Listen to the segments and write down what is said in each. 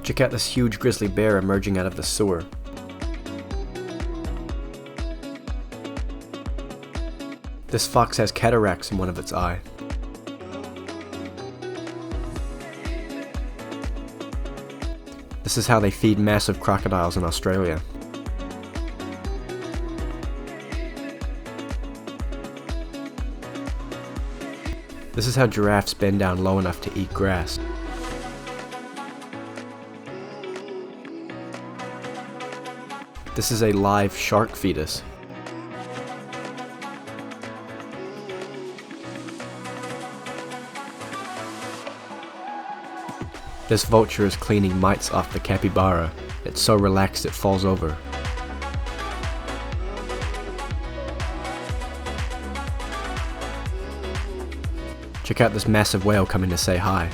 Check out this huge grizzly bear emerging out of the sewer. This fox has cataracts in one of its eye. This is how they feed massive crocodiles in Australia. This is how giraffes bend down low enough to eat grass. This is a live shark fetus. This vulture is cleaning mites off the capybara. It's so relaxed it falls over. Check out this massive whale coming to say hi.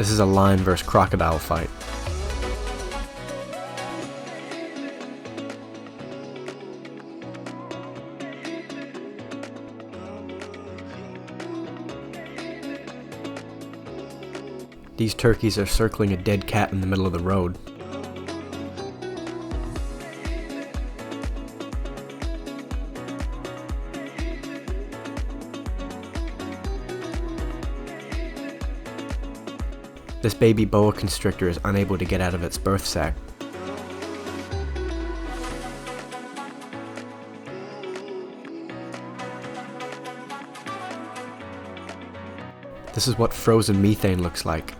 This is a lion versus crocodile fight. These turkeys are circling a dead cat in the middle of the road. This baby boa constrictor is unable to get out of its birth sac. This is what frozen methane looks like.